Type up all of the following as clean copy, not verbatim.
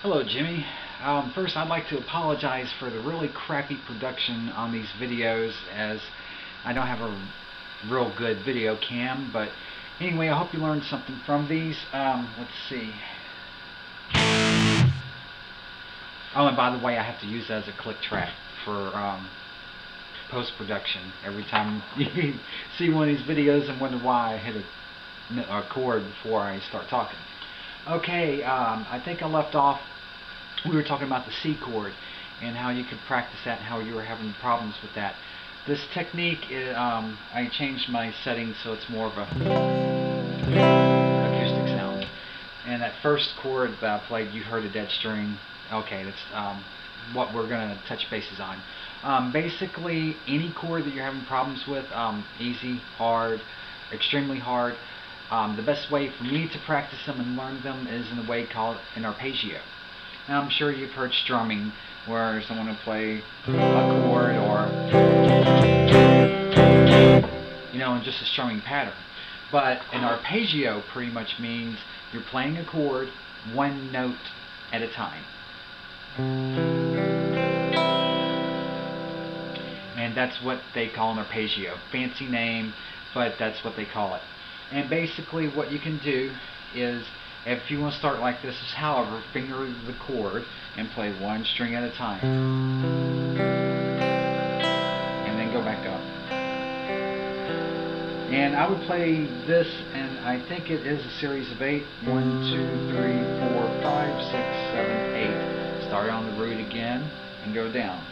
Hello, Jimmy. First, I'd like to apologize for the really crappy production on these videos, as I don't have a real good video cam. But anyway, I hope you learned something from these. Let's see. Oh, and by the way, I have to use that as a click track for post-production. Every time you see one of these videos and wonder why I hit a chord before I start talking. Okay, I think I left off, we were talking about the C chord and how you could practice that and how you were having problems with that. This technique, I changed my settings so it's more of a acoustic sound. And that first chord that I played, you heard a dead string. Okay, that's what we're going to touch bases on. Basically, any chord that you're having problems with, easy, hard, extremely hard, the best way for me to practice them and learn them is in a way called an arpeggio. Now, I'm sure you've heard strumming, where someone will play a chord or, in just a strumming pattern. But an arpeggio pretty much means you're playing a chord one note at a time. And that's what they call an arpeggio. Fancy name, but that's what they call it. And basically what you can do is, if you want to start like this, is however, finger the chord and play one string at a time. And then go back up. And I would play this, and I think it is a series of 8. 1, 2, 3, 4, 5, 6, 7, 8. Start on the root again and go down.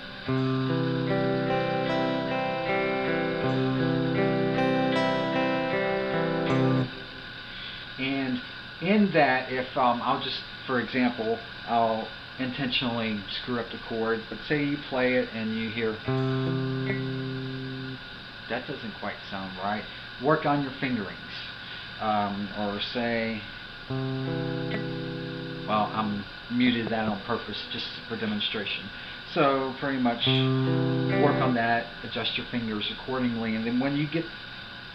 And in that, if I'll just, for example, I'll intentionally screw up the chord, but say you play it and you hear, that doesn't quite sound right. Work on your fingerings. Or say, well, I'm muted that on purpose just for demonstration. So pretty much work on that, adjust your fingers accordingly, and then when you get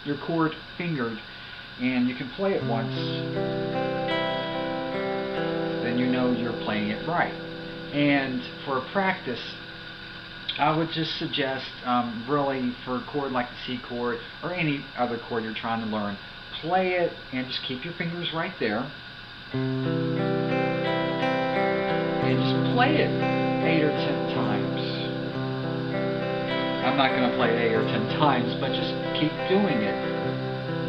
your chord fingered and you can play it once, then you know you're playing it right. And for practice, I would just suggest, really, for a chord like the C chord or any other chord you're trying to learn, play it and just keep your fingers right there and just play it 8 or 10 times. I'm not going to play it 8 or 10 times, but just keep doing it.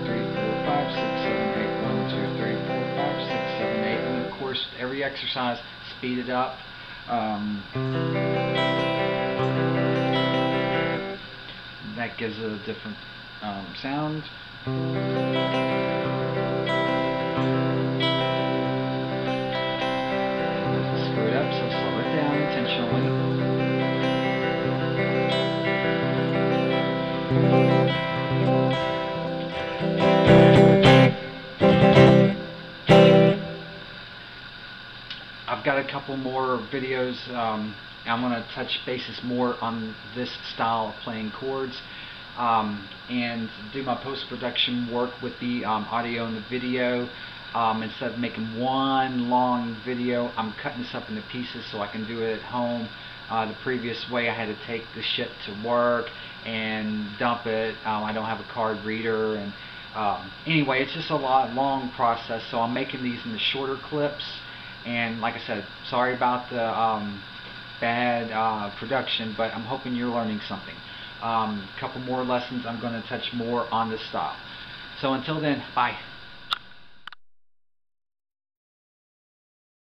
3, 4, 5, 6, 7, 8. 1, 2, 3, 4, 5, 6, 7, 8. And of course, every exercise, speed it up. That gives it a different sound. Screw it up, so slow it down intentionally. I've got a couple more videos. I'm going to touch bases more on this style of playing chords, and do my post-production work with the audio and the video. Instead of making one long video, I'm cutting this up into pieces so I can do it at home. The previous way, I had to take the shit to work and dump it. I don't have a card reader, and anyway, it's just a long process, so I'm making these into shorter clips. And like I said, sorry about the bad production, but I'm hoping you're learning something. A couple more lessons, I'm going to touch more on this style. So until then, bye.